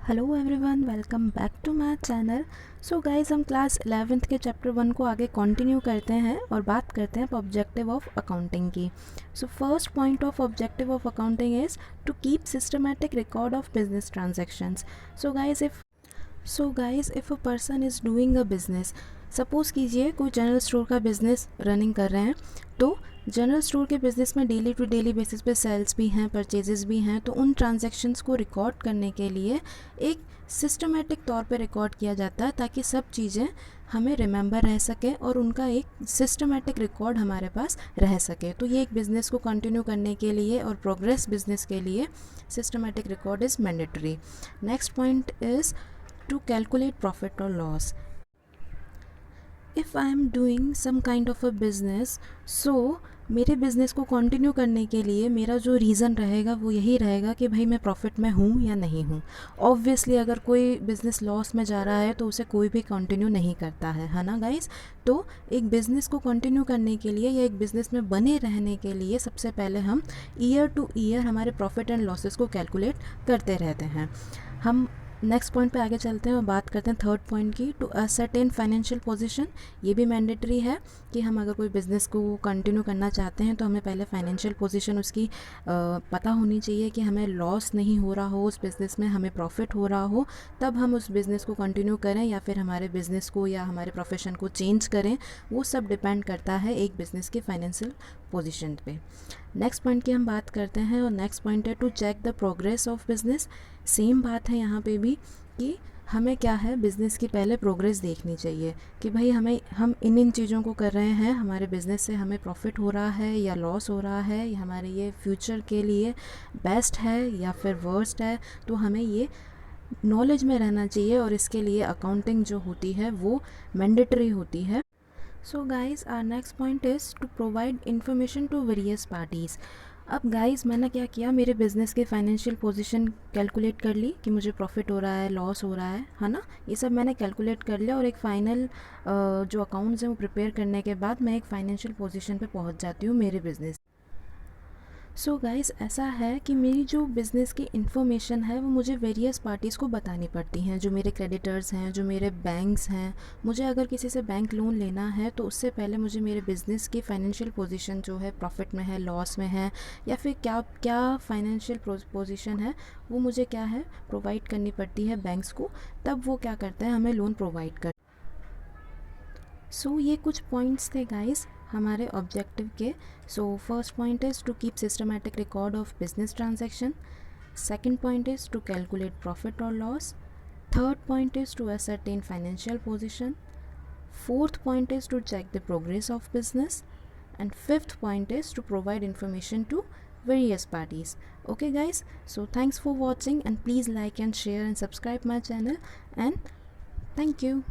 Hello everyone, welcome back to my channel. So guys, हम class 11th के chapter 1 को आगे कंटिन्यू करते हैं और बात करते हैं ऑब्जेक्टिव ऑफ अकाउंटिंग की। So first point of objective of accounting is to keep systematic record of business transactions. So guys if a person is doing a business, suppose कीजिए कोई जनरल स्टोर का बिज़नेस रनिंग कर रहे हैं, तो general store के business में daily to daily basis पे सेल्स भी हैं, परचेजेस भी हैं, तो उन ट्रांजैक्शंस को रिकॉर्ड करने के लिए एक सिस्टमेटिक तौर पे रिकॉर्ड किया जाता है ताकि सब चीज़ें हमें रिमेंबर रह सके और उनका एक सिस्टमेटिक रिकॉर्ड हमारे पास रह सके। तो ये एक बिज़नेस को कंटिन्यू करने के लिए और प्रोग्रेस बिज़नेस के लिए systematic record is mandatory. Next point is to calculate profit or loss. If I am doing some kind of a business, so मेरे बिज़नेस को कंटिन्यू करने के लिए मेरा जो रीज़न रहेगा वो यही रहेगा कि भाई मैं प्रॉफिट में हूँ या नहीं हूँ। ऑब्वियसली अगर कोई बिज़नेस लॉस में जा रहा है तो उसे कोई भी कंटिन्यू नहीं करता है ना गाइस। तो एक बिज़नेस को कंटिन्यू करने के लिए या एक बिज़नेस में बने रहने के लिए सबसे पहले हम ईयर टू ईयर हमारे प्रॉफिट एंड लॉसेस को कैलकुलेट करते रहते हैं। हम नेक्स्ट पॉइंट पे आगे चलते हैं और बात करते हैं थर्ड पॉइंट की, टू असर्टेन फाइनेंशियल पोजीशन। ये भी मैंडेटरी है कि हम अगर कोई बिज़नेस को कंटिन्यू करना चाहते हैं तो हमें पहले फाइनेंशियल पोजीशन उसकी पता होनी चाहिए कि हमें लॉस नहीं हो रहा हो उस बिज़नेस में, हमें प्रॉफिट हो रहा हो, तब हम उस बिज़नेस को कंटिन्यू करें या फिर हमारे बिज़नेस को या हमारे प्रोफेशन को चेंज करें। वो सब डिपेंड करता है एक बिज़नेस की फाइनेंशियल पोजीशन पे। नेक्स्ट पॉइंट की हम बात करते हैं और नेक्स्ट पॉइंट है to check the progress of business. Same बात है यहाँ पे भी कि हमें क्या है, बिज़नेस की पहले प्रोग्रेस देखनी चाहिए कि भाई हम इन चीज़ों को कर रहे हैं, हमारे बिज़नेस से हमें प्रॉफिट हो रहा है या लॉस हो रहा है, या हमारे ये फ्यूचर के लिए बेस्ट है या फिर वर्स्ट है। तो हमें ये नॉलेज में रहना चाहिए और इसके लिए अकाउंटिंग जो होती है वो मैंडेटरी होती है। So guys, our next point is to provide information to various parties. अब गाइज, मैंने क्या किया, मेरे बिज़नेस के फाइनेंशियल पोजीशन कैलकुलेट कर ली कि मुझे प्रॉफिट हो रहा है, लॉस हो रहा है ना, ये सब मैंने कैलकुलेट कर लिया और एक फ़ाइनल जो अकाउंट्स हैं वो प्रिपेयर करने के बाद मैं एक फ़ाइनेंशियल पोजीशन पे पहुंच जाती हूँ मेरे बिज़नेस। सो गाइस, ऐसा है कि मेरी जो बिज़नेस की इन्फॉर्मेशन है वो मुझे वेरियस पार्टीज़ को बतानी पड़ती हैं, जो मेरे क्रेडिटर्स हैं, जो मेरे बैंक्स हैं। मुझे अगर किसी से बैंक लोन लेना है तो उससे पहले मुझे मेरे बिज़नेस की फ़ाइनेंशियल पोजीशन जो है, प्रॉफिट में है, लॉस में है, या फिर क्या क्या फ़ाइनेंशियल पोजीशन है, वो मुझे क्या है प्रोवाइड करनी पड़ती है बैंक्स को। तब वो क्या करता है, हमें लोन प्रोवाइड कर। सो ये कुछ पॉइंट्स थे गाइस हमारे ऑब्जेक्टिव के। So first point is to keep systematic record of business transaction. Second point is to calculate profit और loss. Third point is to ascertain financial position. Fourth point is to check the progress of business. And fifth point is to provide information to various parties. Okay guys, so thanks for watching and please like and share and subscribe my channel, and thank you.